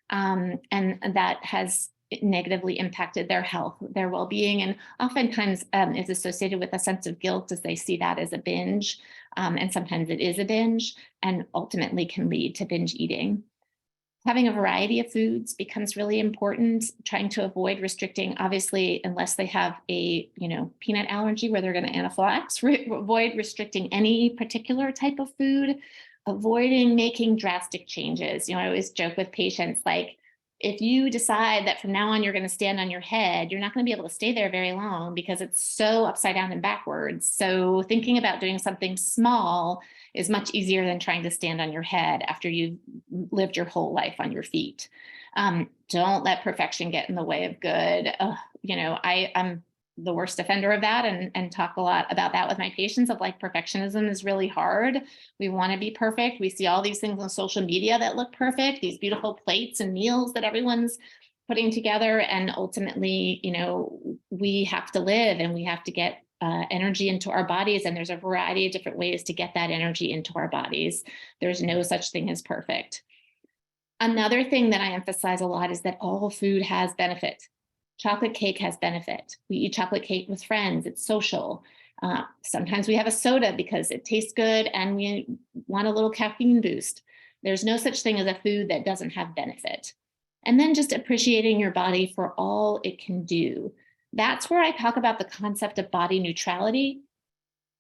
And that has negatively impacted their health, their well-being, and oftentimes is associated with a sense of guilt, as they see that as a binge. And sometimes it is a binge, and ultimately can lead to binge eating. Having a variety of foods becomes really important, trying to avoid restricting, obviously, unless they have a peanut allergy where they're going to anaphylax, avoid restricting any particular type of food, avoiding making drastic changes. I always joke with patients, like, if you decide that from now on you're going to stand on your head, you're not going to be able to stay there very long, because it's so upside down and backwards. So thinking about doing something small is much easier than trying to stand on your head after you've lived your whole life on your feet. Don't let perfection get in the way of good. I'm the worst offender of that, and talk a lot about that with my patients, of like, perfectionism is really hard. We want to be perfect. We see all these things on social media that look perfect, these beautiful plates and meals that everyone's putting together. And ultimately, we have to live, and we have to get energy into our bodies. And there's a variety of different ways to get that energy into our bodies. There's no such thing as perfect. Another thing that I emphasize a lot is that all food has benefit. Chocolate cake has benefit. We eat chocolate cake with friends. It's social. Sometimes we have a soda because it tastes good and we want a little caffeine boost. There's no such thing as a food that doesn't have benefit. And then just appreciating your body for all it can do. That's where I talk about the concept of body neutrality.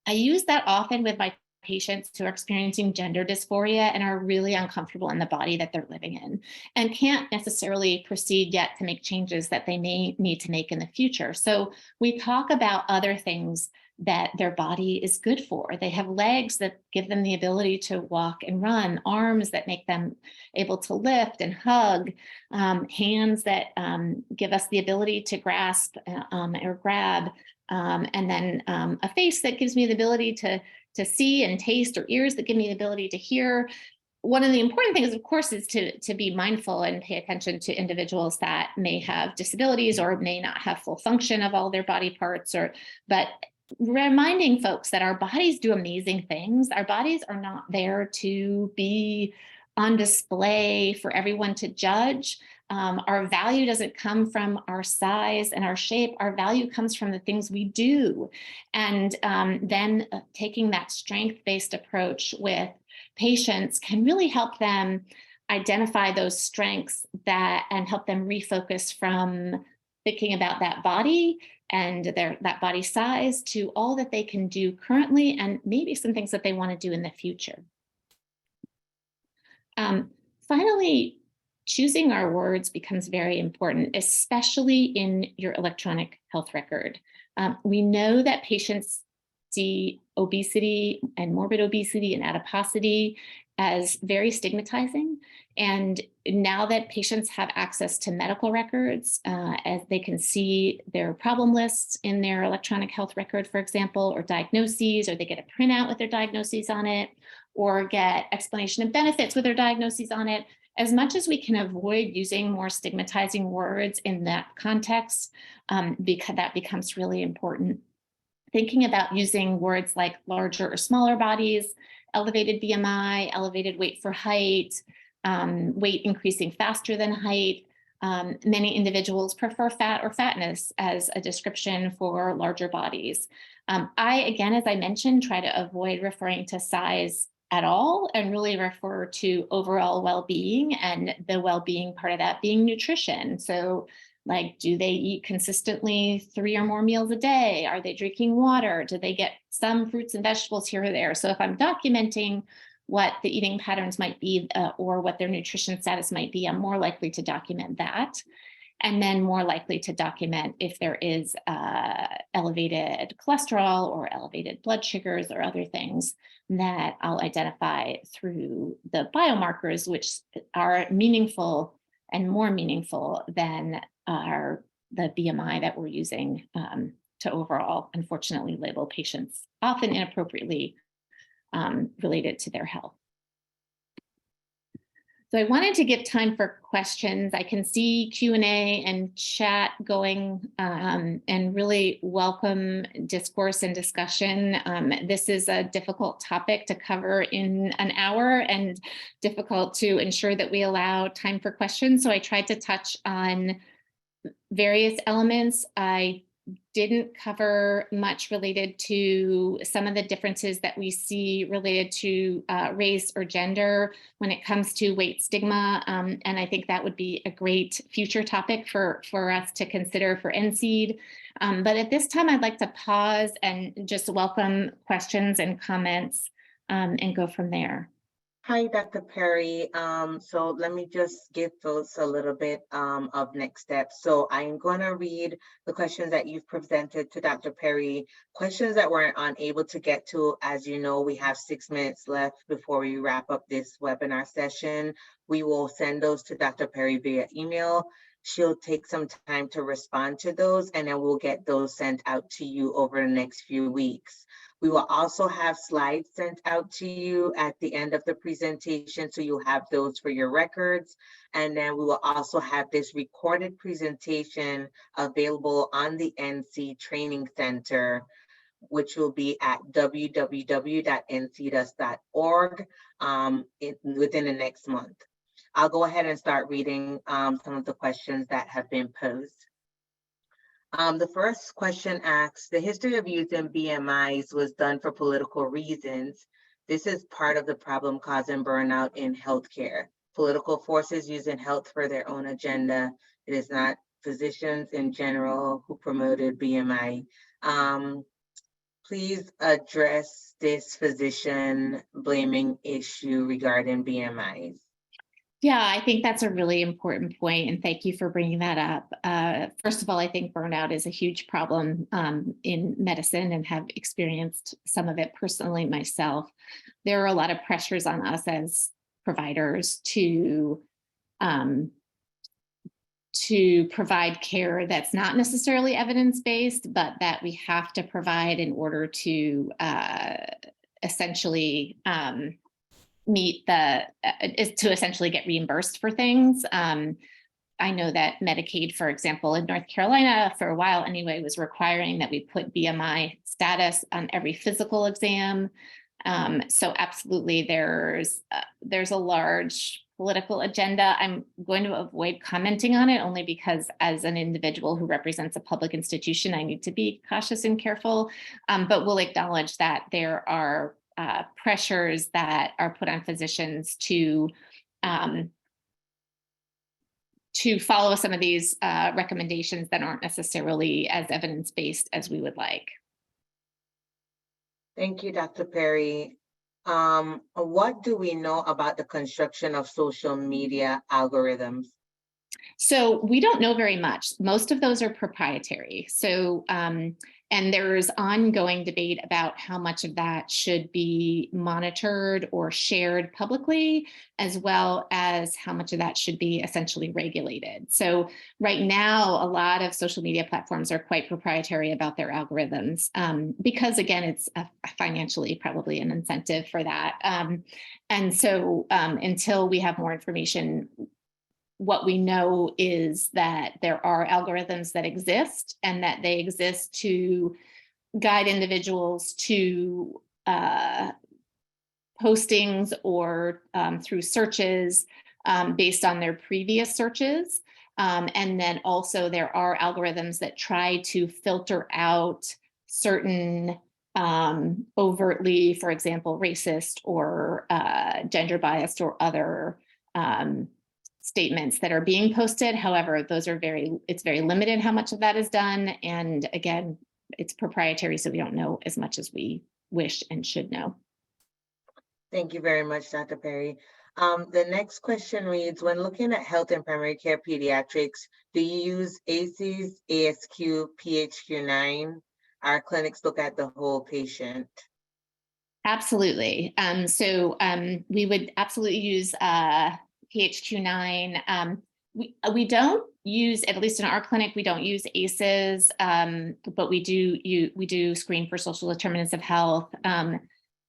I use that often with my patients who are experiencing gender dysphoria and are really uncomfortable in the body that they're living in, and can't necessarily proceed yet to make changes that they may need to make in the future. So we talk about other things that their body is good for. They have legs that give them the ability to walk and run, arms that make them able to lift and hug, hands that give us the ability to grasp or grab, and then a face that gives me the ability to see and taste, or ears that give me the ability to hear. One of the important things, of course, is to be mindful and pay attention to individuals that may have disabilities or may not have full function of all their body parts, but reminding folks that our bodies do amazing things. Our bodies are not there to be on display for everyone to judge. Our value doesn't come from our size and our shape. Our value comes from the things we do. And then taking that strength-based approach with patients can really help them identify those strengths and help them refocus from thinking about that body and that body size to all that they can do currently and maybe some things that they want to do in the future. Finally, choosing our words becomes very important, especially in your electronic health record. We know that patients see obesity and morbid obesity and adiposity as very stigmatizing. And now that patients have access to medical records, as they can see their problem lists in their electronic health record, for example, or diagnoses, or they get a printout with their diagnoses on it, or get explanation of benefits with their diagnoses on it, as much as we can avoid using more stigmatizing words in that context, because that becomes really important. Thinking about using words like larger or smaller bodies, elevated BMI, elevated weight for height, weight increasing faster than height. Many individuals prefer fat or fatness as a description for larger bodies. I, again, as I mentioned, try to avoid referring to size at all and really refer to overall well-being, and the well-being part of that being nutrition. So like, do they eat consistently 3 or more meals a day? Are they drinking water? Do they get some fruits and vegetables here or there? So if I'm documenting what the eating patterns might be or what their nutrition status might be, I'm more likely to document that. And then more likely to document if there is elevated cholesterol or elevated blood sugars or other things that I'll identify through the biomarkers, which are meaningful and more meaningful than the BMI that we're using to overall, unfortunately, label patients, often inappropriately related to their health. So I wanted to give time for questions. I can see Q&A and chat going, and really welcome discourse and discussion. This is a difficult topic to cover in an hour and difficult to ensure that we allow time for questions. So I tried to touch on various elements. I didn't cover much related to some of the differences that we see related to race or gender when it comes to weight stigma. And I think that would be a great future topic for us to consider for NSEED. But at this time, I'd like to pause and just welcome questions and comments and go from there. Hi, Dr. Perry. So let me just give folks a little bit of next steps. So I'm going to read the questions that you've presented to Dr. Perry, questions that we're unable to get to. As you know, we have 6 minutes left before we wrap up this webinar session. We will send those to Dr. Perry via email. She'll take some time to respond to those, and then we'll get those sent out to you over the next few weeks. We will also have slides sent out to you at the end of the presentation, so you'll have those for your records. And then we will also have this recorded presentation available on the NC Training Center, which will be at www.ncdas.org within the next month. I'll go ahead and start reading some of the questions that have been posed. The first question asks, the history of using BMIs was done for political reasons. This is part of the problem causing burnout in healthcare. Political forces using health for their own agenda. It is not physicians in general who promoted BMI. Please address this physician blaming issue regarding BMIs. Yeah, I think that's a really important point, and thank you for bringing that up. First of all, I think burnout is a huge problem in medicine and have experienced some of it personally myself. There are a lot of pressures on us as providers to provide care that's not necessarily evidence-based, but that we have to provide in order to essentially essentially get reimbursed for things. I know that Medicaid, for example, in North Carolina, for a while anyway, was requiring that we put BMI status on every physical exam. So absolutely, there's a large political agenda. I'm going to avoid commenting on it only because as an individual who represents a public institution, I need to be cautious and careful, but we'll acknowledge that there are pressures that are put on physicians to to follow some of these recommendations that aren't necessarily as evidence-based as we would like. Thank you, Dr. Perry. What do we know about the construction of social media algorithms? So we don't know very much. Most of those are proprietary. So, and there's ongoing debate about how much of that should be monitored or shared publicly, as well as how much of that should be essentially regulated. So right now, a lot of social media platforms are quite proprietary about their algorithms because, again, it's financially probably an incentive for that. And so until we have more information, what we know is that there are algorithms that exist and that they exist to guide individuals to postings or through searches based on their previous searches. And then also there are algorithms that try to filter out certain overtly, for example, racist or gender biased or other statements that are being posted. However, it's very limited how much of that is done. And again, it's proprietary, so we don't know as much as we wish and should know. Thank you very much, Dr. Perry. The next question reads, when looking at health and primary care pediatrics, do you use ACEs, ASQ, PHQ-9? Our clinics look at the whole patient. Absolutely. We would absolutely use PHQ-9. We don't use, at least in our clinic, we don't use ACEs, but we do screen for social determinants of health.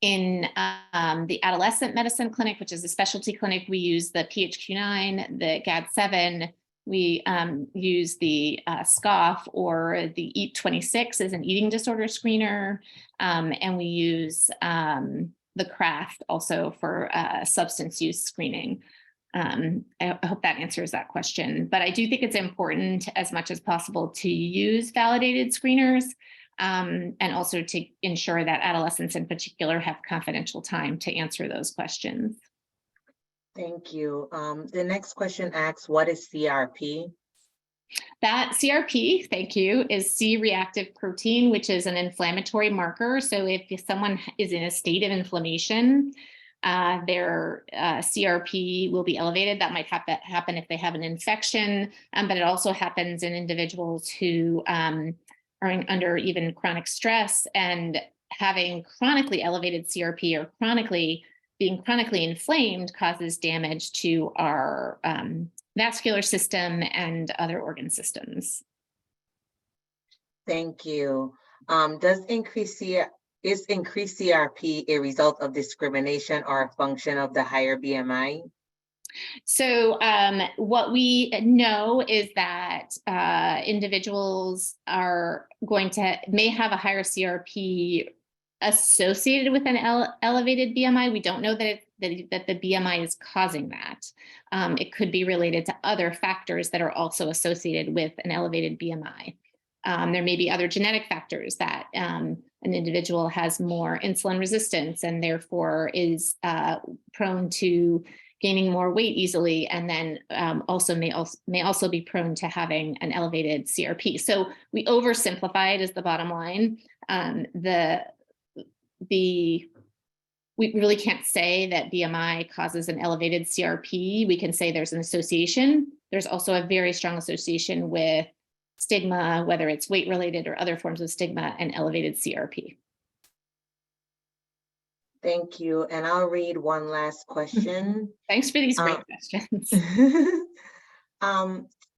In the adolescent medicine clinic, which is a specialty clinic, we use the PHQ-9, the GAD-7. We use the SCOFF or the EAT26 as an eating disorder screener, and we use the CRAFT also for substance use screening. I hope that answers that question. But I do think it's important as much as possible to use validated screeners and also to ensure that adolescents in particular have confidential time to answer those questions. Thank you. The next question asks, what is CRP? That CRP, thank you, is C-reactive protein, which is an inflammatory marker. So if someone is in a state of inflammation, their CRP will be elevated. That might happen if they have an infection, but it also happens in individuals who are under even chronic stress, and having chronically elevated CRP or being chronically inflamed causes damage to our vascular system and other organ systems. Thank you. Is increased CRP a result of discrimination or a function of the higher BMI? So what we know is that individuals may have a higher CRP associated with an elevated BMI. We don't know that the BMI is causing that. It could be related to other factors that are also associated with an elevated BMI. There may be other genetic factors that an individual has more insulin resistance and therefore is prone to gaining more weight easily, and then may also be prone to having an elevated CRP. So we oversimplify it as the bottom line. We really can't say that BMI causes an elevated CRP. We can say there's an association. There's also a very strong association with stigma, whether it's weight related or other forms of stigma, and elevated CRP. Thank you. And I'll read one last question. Thanks for these great questions.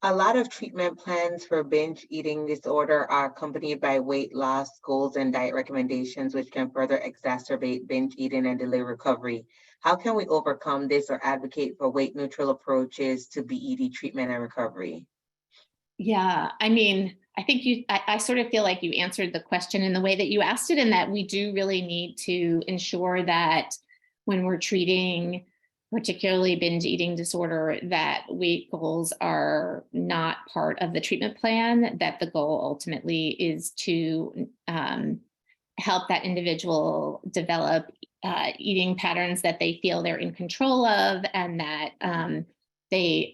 A lot of treatment plans for binge eating disorder are accompanied by weight loss goals and diet recommendations, which can further exacerbate binge eating and delay recovery. How can we overcome this or advocate for weight neutral approaches to BED treatment and recovery? Yeah, I mean, I think I sort of feel like you answered the question in the way that you asked it, and that we do really need to ensure that when we're treating particularly binge eating disorder, that weight goals are not part of the treatment plan, that the goal ultimately is to help that individual develop eating patterns that they feel they're in control of, and that they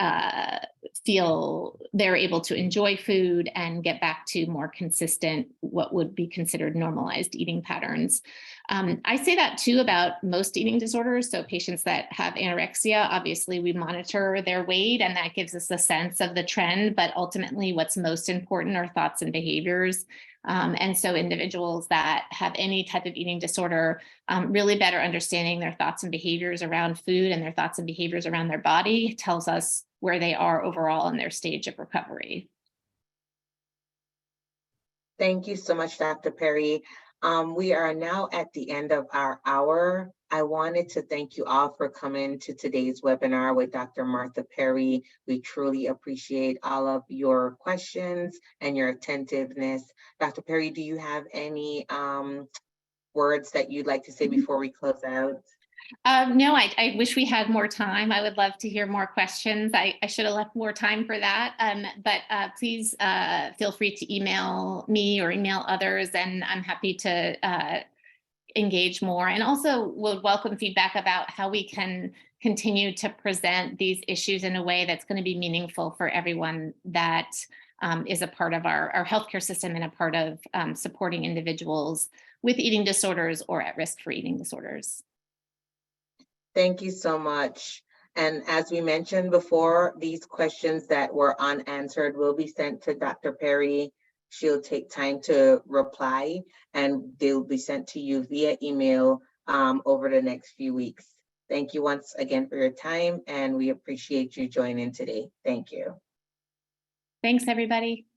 feel they're able to enjoy food and get back to more consistent, what would be considered normalized eating patterns. I say that too about most eating disorders. So patients that have anorexia, obviously we monitor their weight and that gives us a sense of the trend, but ultimately what's most important are thoughts and behaviors. And so individuals that have any type of eating disorder, really better understanding their thoughts and behaviors around food and their thoughts and behaviors around their body tells us where they are overall in their stage of recovery. Thank you so much, Dr. Perry. We are now at the end of our hour. I wanted to thank you all for coming to today's webinar with Dr. Martha Perry. We truly appreciate all of your questions and your attentiveness. Dr. Perry, do you have any words that you'd like to say before we close out? No, I wish we had more time. I would love to hear more questions. I should have left more time for that. But please feel free to email me or email others, and I'm happy to engage more. And also would welcome feedback about how we can continue to present these issues in a way that's going to be meaningful for everyone that is a part of our healthcare system and a part of supporting individuals with eating disorders or at risk for eating disorders. Thank you so much. And as we mentioned before, these questions that were unanswered will be sent to Dr. Perry. She'll take time to reply, and they'll be sent to you via email over the next few weeks. Thank you once again for your time, and we appreciate you joining today. Thank you. Thanks, everybody.